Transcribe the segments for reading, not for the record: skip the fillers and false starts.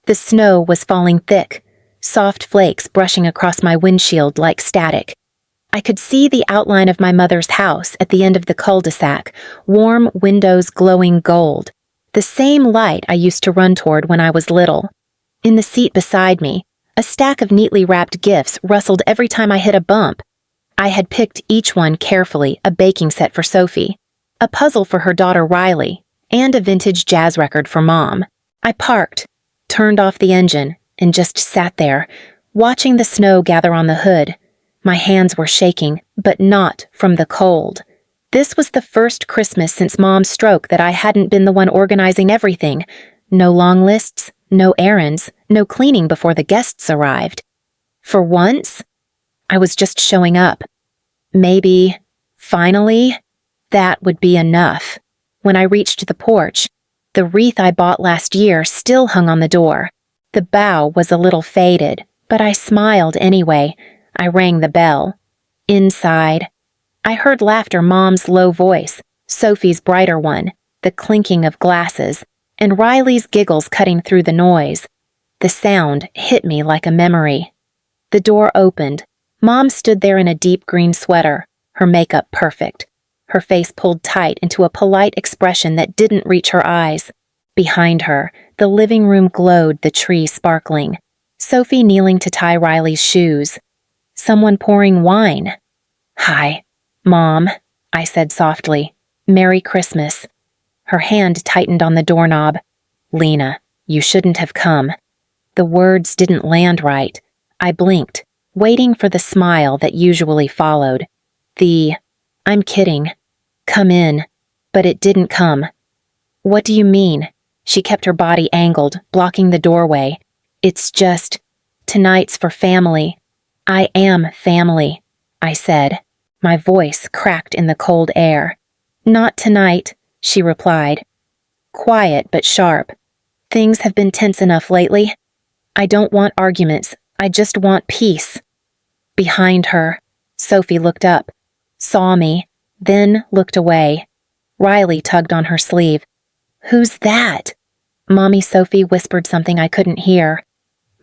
The snow was falling thick, soft flakes brushing across my windshield like static. I could see the outline of my mother's house at the end of the cul-de-sac, warm windows glowing gold, the same light I used to run toward when I was little. In the seat beside me, a stack of neatly wrapped gifts rustled every time I hit a bump. I had picked each one carefully, a baking set for Sophie, a puzzle for her daughter Riley, and a vintage jazz record for Mom. I parked, turned off the engine, and just sat there, watching the snow gather on the hood. My hands were shaking, but not from the cold. This was the first Christmas since Mom's stroke that I hadn't been the one organizing everything. No long lists, no errands, no cleaning before the guests arrived. For once, I was just showing up. Maybe, finally, that would be enough. When I reached the porch, the wreath I bought last year still hung on the door. The bow was a little faded, but I smiled anyway. I rang the bell. Inside, I heard laughter, Mom's low voice, Sophie's brighter one, the clinking of glasses, and Riley's giggles cutting through the noise. The sound hit me like a memory. The door opened. Mom stood there in a deep green sweater, her makeup perfect, her face pulled tight into a polite expression that didn't reach her eyes. Behind her, the living room glowed, the tree sparkling. Sophie kneeling to tie Riley's shoes. Someone pouring wine. "Hi, Mom," I said softly. "Merry Christmas." Her hand tightened on the doorknob. "Lena, you shouldn't have come." The words didn't land right. I blinked, waiting for the smile that usually followed. "I'm kidding. Come in." But it didn't come. "What do you mean?" She kept her body angled, blocking the doorway. "It's just, tonight's for family." "I am family," I said. My voice cracked in the cold air. "Not tonight," she replied. Quiet but sharp. "Things have been tense enough lately. I don't want arguments. I just want peace." Behind her, Sophie looked up, saw me, then looked away. Riley tugged on her sleeve. "Who's that?" Mommy Sophie whispered something I couldn't hear.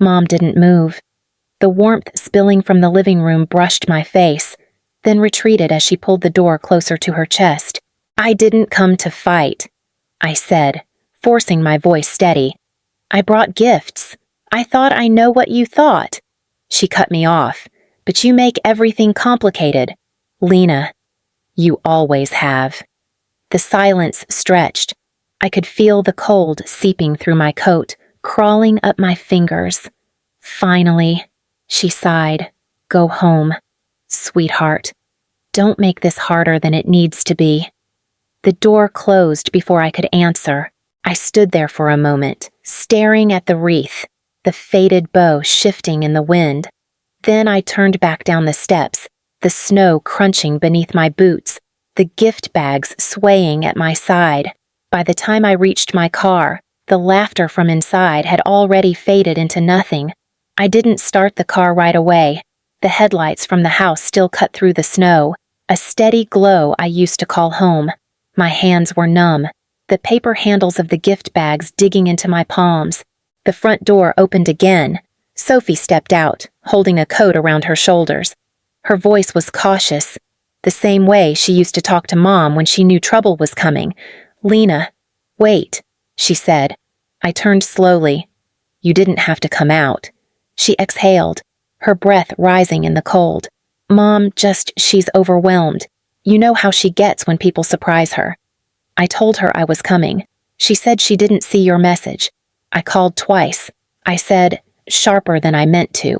Mom didn't move. The warmth spilling from the living room brushed my face, then retreated as she pulled the door closer to her chest. "I didn't come to fight," I said, forcing my voice steady. "I brought gifts. I thought I know what you thought." She cut me off. "But you make everything complicated. Lena, you always have." The silence stretched. I could feel the cold seeping through my coat, crawling up my fingers. "Finally," she sighed. "Go home. Sweetheart, don't make this harder than it needs to be." The door closed before I could answer. I stood there for a moment, staring at the wreath, the faded bow shifting in the wind. Then I turned back down the steps, the snow crunching beneath my boots, the gift bags swaying at my side. By the time I reached my car, the laughter from inside had already faded into nothing. I didn't start the car right away. The headlights from the house still cut through the snow, a steady glow I used to call home. My hands were numb, the paper handles of the gift bags digging into my palms. The front door opened again. Sophie stepped out, holding a coat around her shoulders. Her voice was cautious, the same way she used to talk to Mom when she knew trouble was coming. "Lena, wait," she said. I turned slowly. "You didn't have to come out." She exhaled, her breath rising in the cold. "Mom, she's overwhelmed. You know how she gets when people surprise her." I told her I was coming. She said she didn't see your message. I called twice. I said, sharper than I meant to.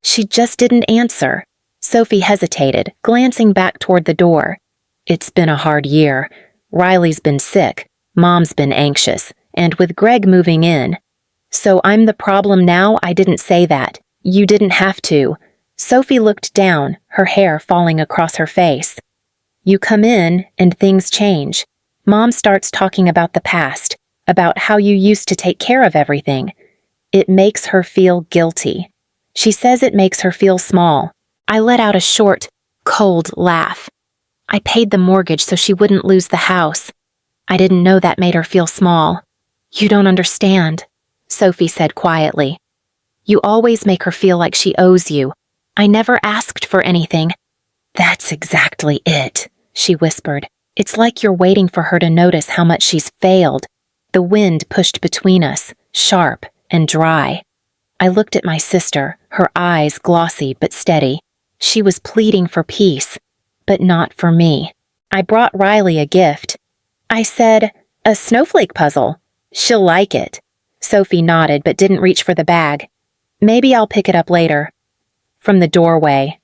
She just didn't answer. Sophie hesitated, glancing back toward the door. "It's been a hard year. Riley's been sick, Mom's been anxious, and with Greg moving in." "So I'm the problem now?" "I didn't say that. You didn't have to." Sophie looked down, her hair falling across her face. "You come in, and things change. Mom starts talking about the past, about how you used to take care of everything. It makes her feel guilty. She says it makes her feel small." I let out a short, cold laugh. "I paid the mortgage so she wouldn't lose the house. I didn't know that made her feel small." "You don't understand." Sophie said quietly. You always make her feel like she owes you. I never asked for anything. That's exactly it, she whispered. It's like you're waiting for her to notice how much she's failed. The wind pushed between us, sharp and dry. I looked at my sister, her eyes glossy but steady. She was pleading for peace, but not for me. I brought Riley a gift. I said, a snowflake puzzle. She'll like it. Sophie nodded but didn't reach for the bag. Maybe I'll pick it up later. From the doorway,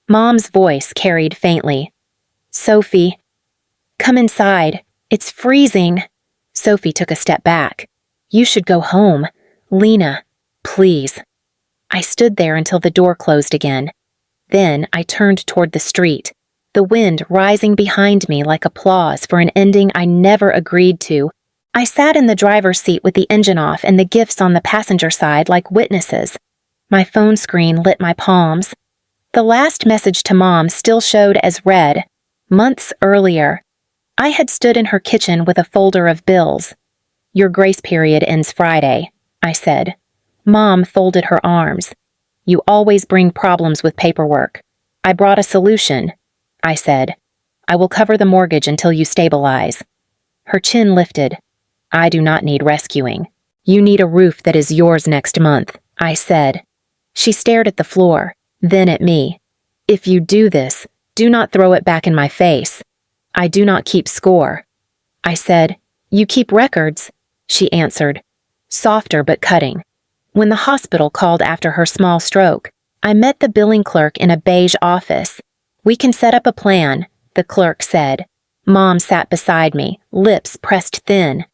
Mom's voice carried faintly. Sophie, come inside. It's freezing. Sophie took a step back. You should go home. Lena, please. I stood there until the door closed again. Then I turned toward the street, the wind rising behind me like applause for an ending I never agreed to. I sat in the driver's seat with the engine off and the gifts on the passenger side like witnesses. My phone screen lit my palms. The last message to Mom still showed as read. Months earlier, I had stood in her kitchen with a folder of bills. Your grace period ends Friday, I said. Mom folded her arms. You always bring problems with paperwork. I brought a solution, I said. I will cover the mortgage until you stabilize. Her chin lifted. I do not need rescuing. You need a roof that is yours next month, I said. She stared at the floor, then at me. If you do this, do not throw it back in my face. I do not keep score. I said, you keep records, she answered, softer but cutting. When the hospital called after her small stroke, I met the billing clerk in a beige office. We can set up a plan, the clerk said. Mom sat beside me, lips pressed thin.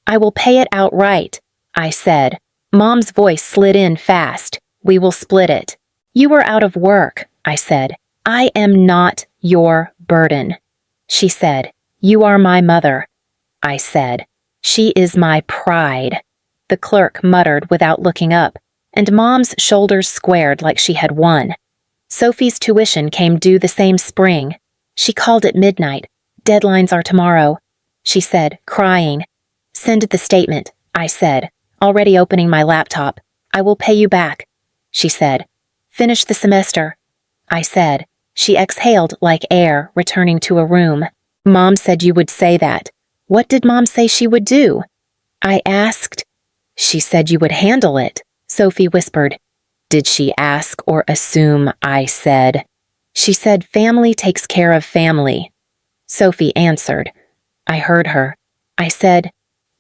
I will pay it outright, I said. Mom's voice slid in fast. We will split it. You are out of work, I said. I am not your burden. She said, you are my mother. I said, she is my pride. The clerk muttered without looking up, and Mom's shoulders squared like she had won. Sophie's tuition came due the same spring. She called at midnight. Deadlines are tomorrow, she said, crying. Send the statement, I said, already opening my laptop. I will pay you back, she said. Finish the semester, I said. She exhaled like air, returning to a room. Mom said you would say that. What did Mom say she would do? I asked. She said you would handle it, Sophie whispered. Did she ask or assume I said? She said family takes care of family. Sophie answered. I heard her. I said,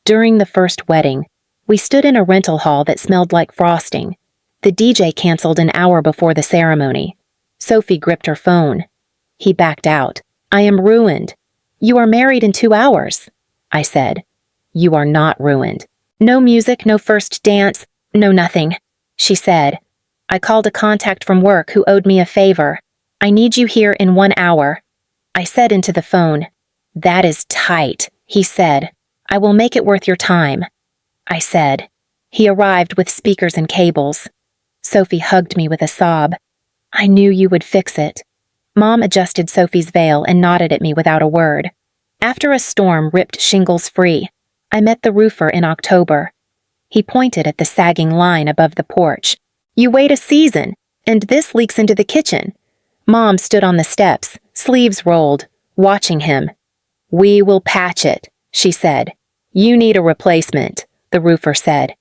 during the first wedding, we stood in a rental hall that smelled like frosting. The DJ canceled an hour before the ceremony. Sophie gripped her phone. He backed out. I am ruined. You are married in 2 hours, I said. You are not ruined. No music, no first dance, no nothing, she said. I called a contact from work who owed me a favor. I need you here in 1 hour. I said into the phone. That is tight, he said. I will make it worth your time, I said. He arrived with speakers and cables. Sophie hugged me with a sob. I knew you would fix it. Mom adjusted Sophie's veil and nodded at me without a word. After a storm ripped shingles free, I met the roofer in October. He pointed at the sagging line above the porch. You wait a season, and this leaks into the kitchen. Mom stood on the steps, sleeves rolled, watching him. We will patch it, she said. You need a replacement, the roofer said.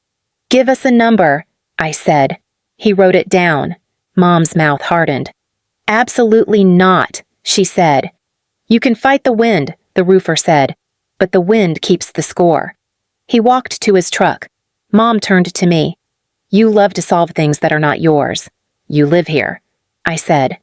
Give us a number, I said. He wrote it down. Mom's mouth hardened. Absolutely not, she said. You can fight the wind, the roofer said, but the wind keeps the score. He walked to his truck. Mom turned to me. You love to solve things that are not yours. You live here, I said.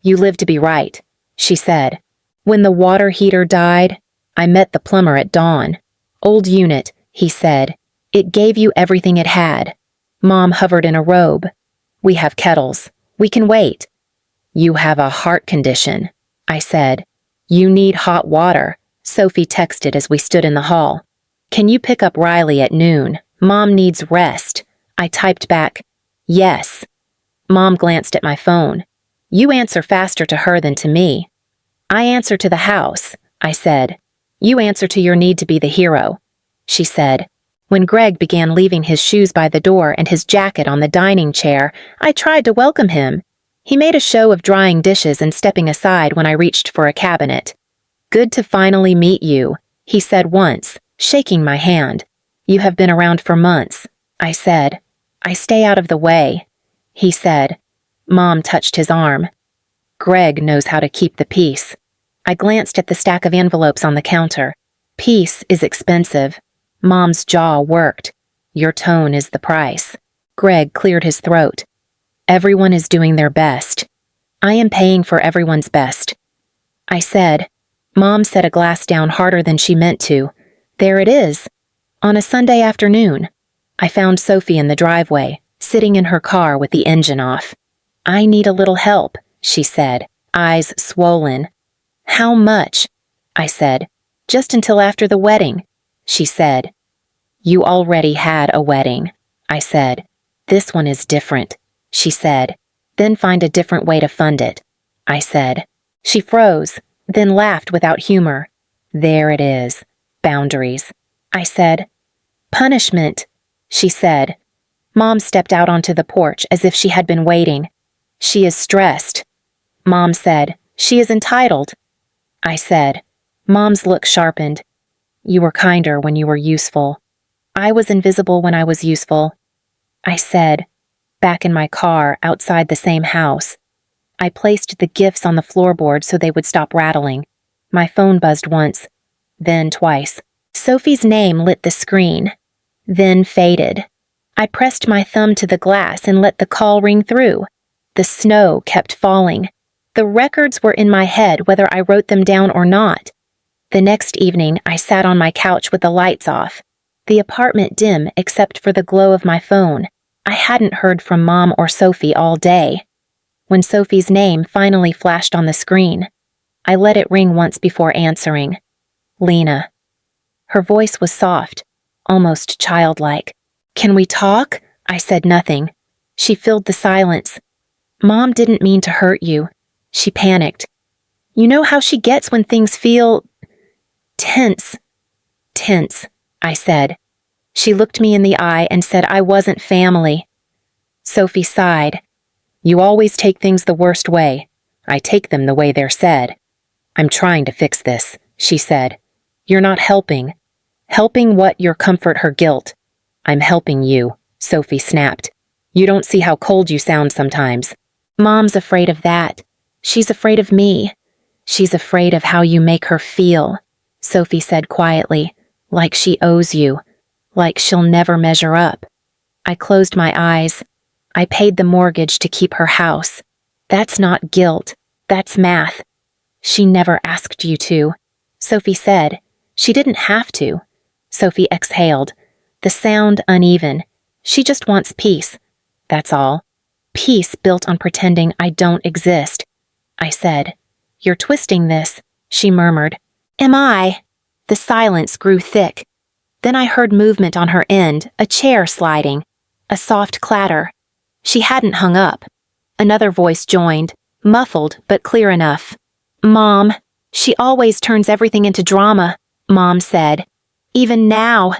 You live to be right, she said. When the water heater died, I met the plumber at dawn. Old unit, he said. It gave you everything it had. Mom hovered in a robe. We have kettles. We can wait. You have a heart condition, I said. You need hot water, Sophie texted as we stood in the hall. Can you pick up Riley at noon? Mom needs rest. I typed back, yes. Mom glanced at my phone. You answer faster to her than to me. I answer to the house, I said. You answer to your need to be the hero, she said. When Greg began leaving his shoes by the door and his jacket on the dining chair, I tried to welcome him. He made a show of drying dishes and stepping aside when I reached for a cabinet. "Good to finally meet you," he said once, shaking my hand. "You have been around for months," I said. "I stay out of the way," he said. Mom touched his arm. "Greg knows how to keep the peace." I glanced at the stack of envelopes on the counter. Peace is expensive. Mom's jaw worked. "Your tone is the price." Greg cleared his throat. "Everyone is doing their best. I am paying for everyone's best." I said. Mom set a glass down harder than she meant to. There it is. On a Sunday afternoon. I found Sophie in the driveway, sitting in her car with the engine off. "I need a little help," she said, eyes swollen. "How much?" I said. "Just until after the wedding," she said. "You already had a wedding," I said. "This one is different," she said. "Then find a different way to fund it," I said. She froze, then laughed without humor. "There it is. Boundaries," I said. "Punishment," she said. Mom stepped out onto the porch as if she had been waiting. "She is stressed." Mom said. "She is entitled." I said. Mom's look sharpened. "You were kinder when you were useful." "I was invisible when I was useful," I said, back in my car outside the same house. I placed the gifts on the floorboard so they would stop rattling. My phone buzzed once, then twice. Sophie's name lit the screen, then faded. I pressed my thumb to the glass and let the call ring through. The snow kept falling. The records were in my head whether I wrote them down or not. The next evening, I sat on my couch with the lights off, the apartment dim except for the glow of my phone. I hadn't heard from Mom or Sophie all day. When Sophie's name finally flashed on the screen, I let it ring once before answering. "Lena." Her voice was soft, almost childlike. "Can we talk?" I said nothing. She filled the silence. "Mom didn't mean to hurt you." She panicked. "You know how she gets when things feel tense." "Tense," I said. She looked me in the eye and said I wasn't family. Sophie sighed. "You always take things the worst way. I take them the way they're said." "I'm trying to fix this," she said. "You're not helping. Helping what? Your comfort her guilt." "I'm helping you," Sophie snapped. "You don't see how cold you sound sometimes." "Mom's afraid of that. She's afraid of me. She's afraid of how you make her feel," Sophie said quietly, "like she owes you, like she'll never measure up." I closed my eyes. I paid the mortgage to keep her house. That's not guilt. That's math. "She never asked you to," Sophie said. "She didn't have to." Sophie exhaled, the sound uneven. "She just wants peace. That's all. Peace built on pretending I don't exist." I said. "You're twisting this," she murmured. "Am I?" The silence grew thick. Then I heard movement on her end, a chair sliding, a soft clatter. She hadn't hung up. Another voice joined, muffled but clear enough. "Mom, she always turns everything into drama," Mom said. "Even now."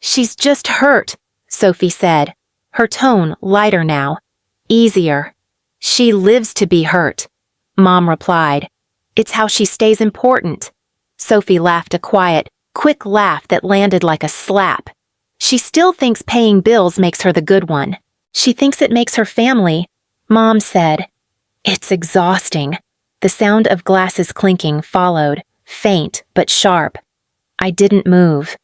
"She's just hurt," Sophie said, her tone lighter now, easier. "She lives to be hurt," Mom replied. "It's how she stays important." Sophie laughed a quiet, quick laugh that landed like a slap. "She still thinks paying bills makes her the good one. She thinks it makes her family," Mom said. "It's exhausting." The sound of glasses clinking followed, faint but sharp. I didn't move.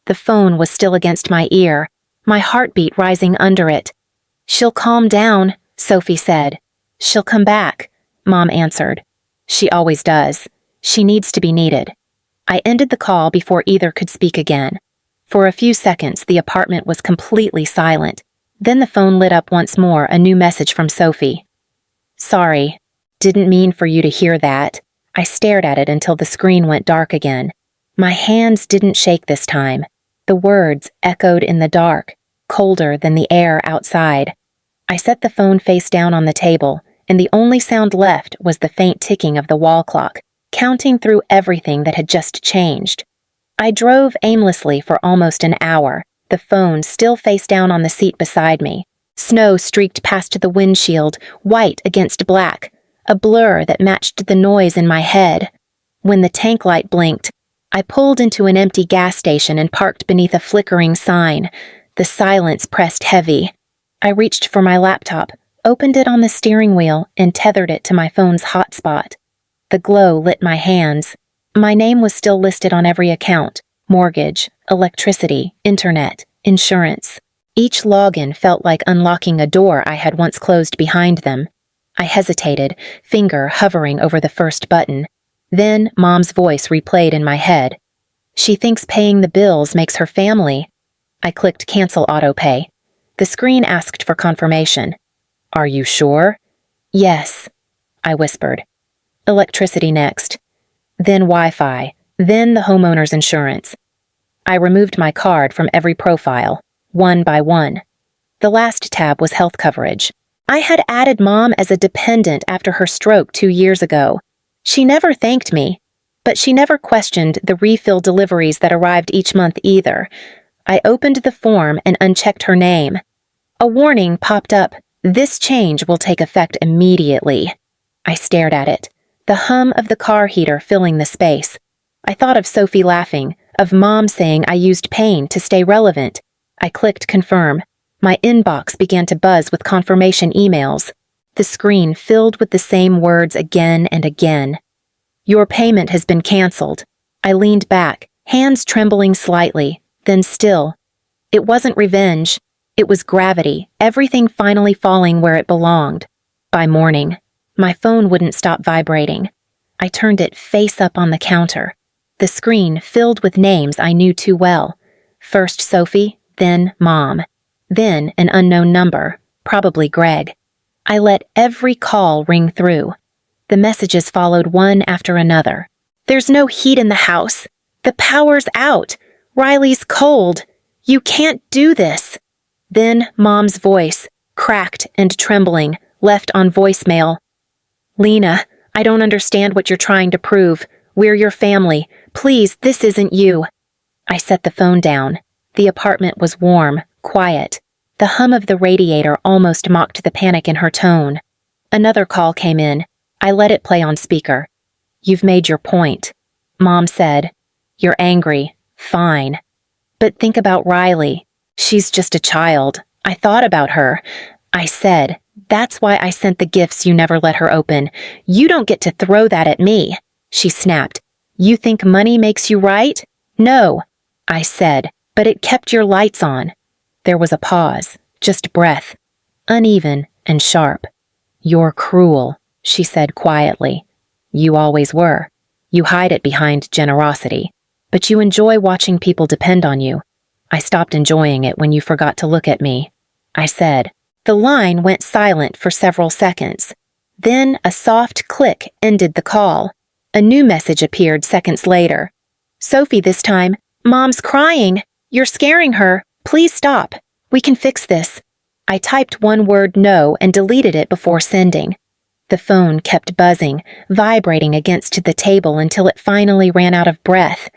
The phone was still against my ear, my heartbeat rising under it. "She'll calm down," Sophie said. "She'll come back," Mom answered. "She always does. She needs to be needed." I ended the call before either could speak again. For a few seconds, the apartment was completely silent. Then the phone lit up once more, a new message from Sophie. "Sorry. Didn't mean for you to hear that." I stared at it until the screen went dark again. My hands didn't shake this time. The words echoed in the dark, colder than the air outside. I set the phone face down on the table, and the only sound left was the faint ticking of the wall clock, counting through everything that had just changed. I drove aimlessly for almost an hour, the phone still face down on the seat beside me. Snow streaked past the windshield, white against black, a blur that matched the noise in my head. When the tank light blinked, I pulled into an empty gas station and parked beneath a flickering sign. The silence pressed heavy. I reached for my laptop, opened it on the steering wheel, and tethered it to my phone's hotspot. The glow lit my hands. My name was still listed on every account: mortgage, electricity, internet, insurance. Each login felt like unlocking a door I had once closed behind them. I hesitated, finger hovering over the first button. Then Mom's voice replayed in my head. She thinks paying the bills makes her family. I clicked cancel autopay. The screen asked for confirmation. Are you sure? Yes, I whispered. Electricity next. Then Wi-Fi. Then the homeowner's insurance. I removed my card from every profile, one by one. The last tab was health coverage. I had added Mom as a dependent after her stroke 2 years ago. She never thanked me, but she never questioned the refill deliveries that arrived each month either. I opened the form and unchecked her name. A warning popped up. This change will take effect immediately. I stared at it, the hum of the car heater filling the space. I thought of Sophie laughing, of Mom saying I used pain to stay relevant. I clicked confirm. My inbox began to buzz with confirmation emails. The screen filled with the same words again and again. Your payment has been canceled. I leaned back, hands trembling slightly, then still. It wasn't revenge. It was gravity, everything finally falling where it belonged. By morning, my phone wouldn't stop vibrating. I turned it face up on the counter. The screen filled with names I knew too well. First Sophie, then Mom. Then an unknown number, probably Greg. I let every call ring through. The messages followed one after another. There's no heat in the house. The power's out. Riley's cold. You can't do this. Then Mom's voice, cracked and trembling, left on voicemail. Lena, I don't understand what you're trying to prove. We're your family. Please, this isn't you. I set the phone down. The apartment was warm, quiet. The hum of the radiator almost mocked the panic in her tone. Another call came in. I let it play on speaker. You've made your point. Mom said. You're angry. Fine. But think about Riley. She's just a child. I thought about her. I said, that's why I sent the gifts you never let her open. You don't get to throw that at me. She snapped. You think money makes you right? No. I said, but it kept your lights on. There was a pause, just breath, uneven and sharp. You're cruel, she said quietly. You always were. You hide it behind generosity, but you enjoy watching people depend on you. I stopped enjoying it when you forgot to look at me. I said. The line went silent for several seconds. Then a soft click ended the call. A new message appeared seconds later. Sophie this time. Mom's crying. You're scaring her. Please stop. We can fix this. I typed one word no and deleted it before sending. The phone kept buzzing, vibrating against the table until it finally ran out of breath.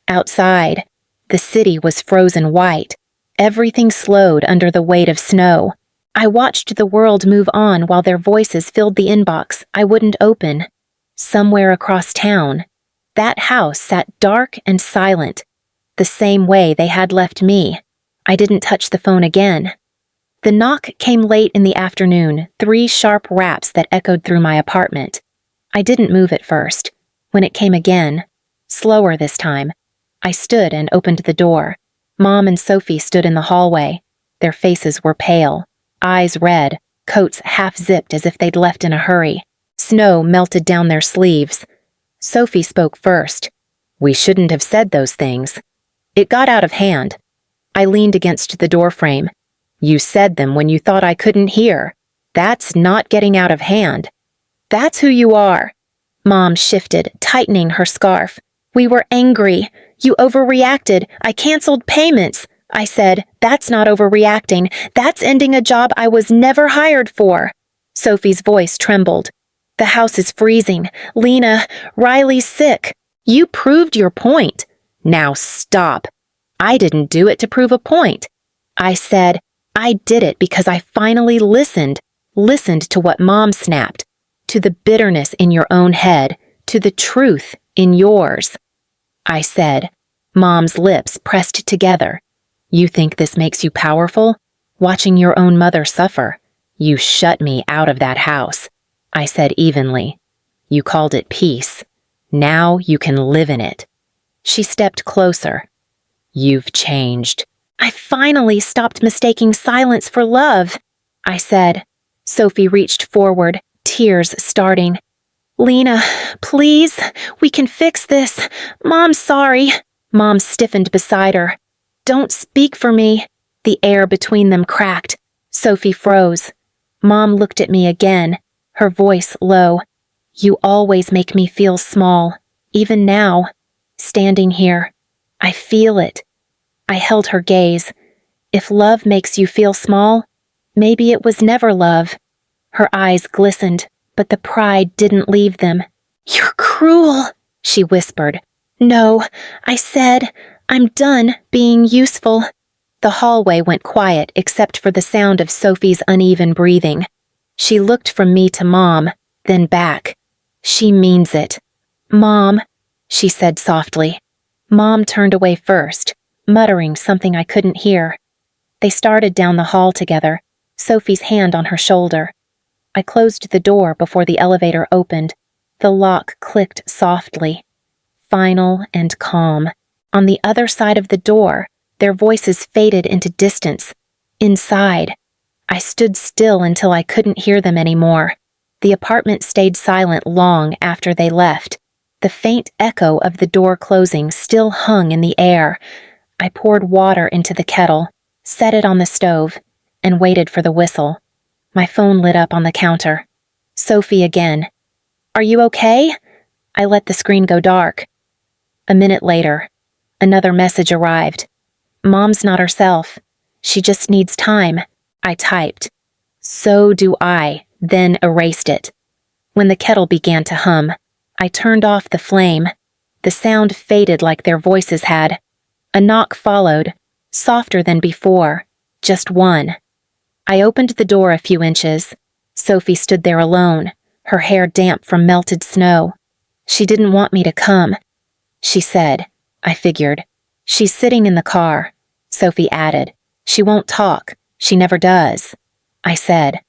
Outside, the city was frozen white. Everything slowed under the weight of snow. I watched the world move on while their voices filled the inbox I wouldn't open. Somewhere across town, that house sat dark and silent, the same way they had left me. I didn't touch the phone again. The knock came late in the afternoon, 3 sharp raps that echoed through my apartment. I didn't move at first. When it came again, slower this time, I stood and opened the door. Mom and Sophie stood in the hallway. Their faces were pale, eyes red, coats half-zipped as if they'd left in a hurry. Snow melted down their sleeves. Sophie spoke first. We shouldn't have said those things. It got out of hand. I leaned against the doorframe. You said them when you thought I couldn't hear. That's not getting out of hand. That's who you are. Mom shifted, tightening her scarf. We were angry. You overreacted. I canceled payments. I said, that's not overreacting. That's ending a job I was never hired for. Sophie's voice trembled. The house is freezing. Lena, Riley's sick. You proved your point. Now stop. I didn't do it to prove a point. I said, I did it because I finally listened to what Mom snapped, to the bitterness in your own head, to the truth in yours. I said, Mom's lips pressed together. You think this makes you powerful? Watching your own mother suffer. You shut me out of that house. I said evenly. You called it peace. Now you can live in it. She stepped closer. You've changed. I finally stopped mistaking silence for love, I said. Sophie reached forward, tears starting. Lena, please, we can fix this. Mom's sorry. Mom stiffened beside her. Don't speak for me. The air between them cracked. Sophie froze. Mom looked at me again, her voice low. You always make me feel small, even now. Standing here, I feel it. I held her gaze. If love makes you feel small, maybe it was never love. Her eyes glistened, but the pride didn't leave them. You're cruel, she whispered. No, I said, I'm done being useful. The hallway went quiet except for the sound of Sophie's uneven breathing. She looked from me to Mom, then back. She means it. Mom, she said softly. Mom turned away first, muttering something I couldn't hear. They started down the hall together, Sophie's hand on her shoulder. I closed the door before the elevator opened. The lock clicked softly. Final and calm. On the other side of the door, their voices faded into distance. Inside, I stood still until I couldn't hear them anymore. The apartment stayed silent long after they left. The faint echo of the door closing still hung in the air. I poured water into the kettle, set it on the stove, and waited for the whistle. My phone lit up on the counter. Sophie again. Are you okay? I let the screen go dark. A minute later, another message arrived. Mom's not herself. She just needs time. I typed. So do I, then erased it. When the kettle began to hum, I turned off the flame. The sound faded like their voices had. A knock followed, softer than before, just one. I opened the door a few inches. Sophie stood there alone, her hair damp from melted snow. She didn't want me to come. She said, I figured. She's sitting in the car. Sophie added, she won't talk. She never does. I said.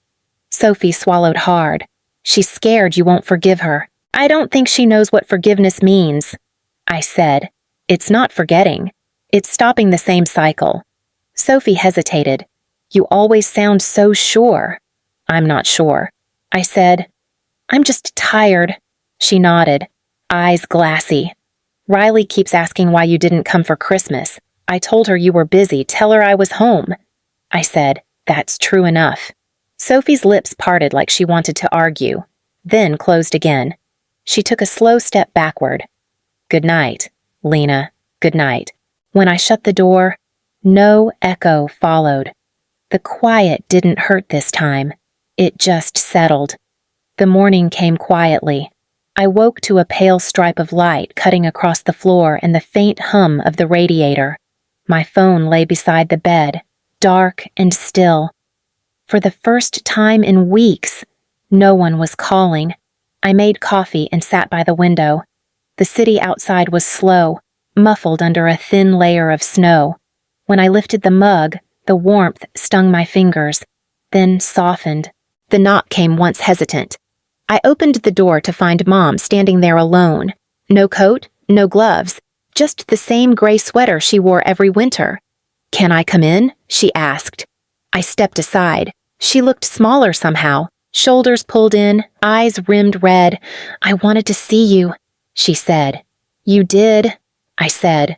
Sophie swallowed hard. She's scared you won't forgive her. I don't think she knows what forgiveness means. I said. It's not forgetting. It's stopping the same cycle. Sophie hesitated. You always sound so sure. I'm not sure. I said. I'm just tired. She nodded, eyes glassy. Riley keeps asking why you didn't come for Christmas. I told her you were busy. Tell her I was home. I said, that's true enough. Sophie's lips parted like she wanted to argue, then closed again. She took a slow step backward. Good night, Lena. Good night. When I shut the door, no echo followed. The quiet didn't hurt this time. It just settled. The morning came quietly. I woke to a pale stripe of light cutting across the floor and the faint hum of the radiator. My phone lay beside the bed, dark and still. For the first time in weeks, no one was calling. I made coffee and sat by the window. The city outside was slow, muffled under a thin layer of snow. When I lifted the mug, the warmth stung my fingers, then softened. The knock came once hesitant. I opened the door to find Mom standing there alone. No coat, no gloves, just the same gray sweater she wore every winter. Can I come in? She asked. I stepped aside. She looked smaller somehow, shoulders pulled in, eyes rimmed red. I wanted to see you, she said. You did, I said.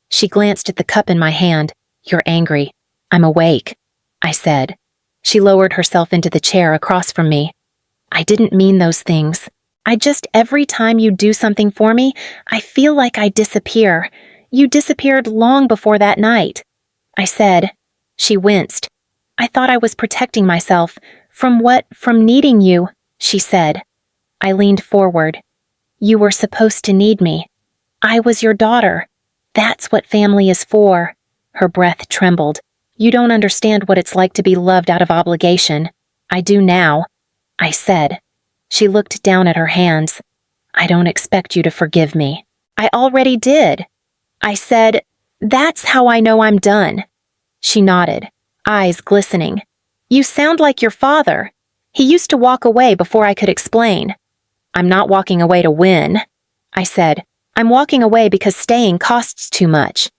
She glanced at the cup in my hand. You're angry. I'm awake, I said. She lowered herself into the chair across from me. I didn't mean those things. Every time you do something for me, I feel like I disappear. You disappeared long before that night, I said. She winced. I thought I was protecting myself. From what? From needing you, she said. I leaned forward. You were supposed to need me. I was your daughter. That's what family is for. Her breath trembled. You don't understand what it's like to be loved out of obligation. I do now, I said. She looked down at her hands. I don't expect you to forgive me. I already did. I said, that's how I know I'm done. She nodded, eyes glistening. You sound like your father. He used to walk away before I could explain. I'm not walking away to win, I said. I'm walking away because staying costs too much.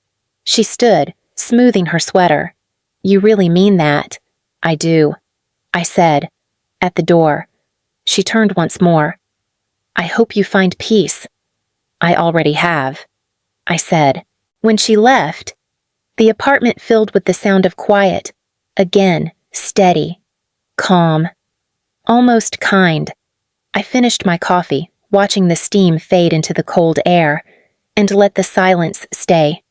She stood, smoothing her sweater. You really mean that? I do, I said. At the door. She turned once more. I hope you find peace. I already have, I said. When she left, the apartment filled with the sound of quiet, again, steady, calm, almost kind. I finished my coffee, watching the steam fade into the cold air, and let the silence stay.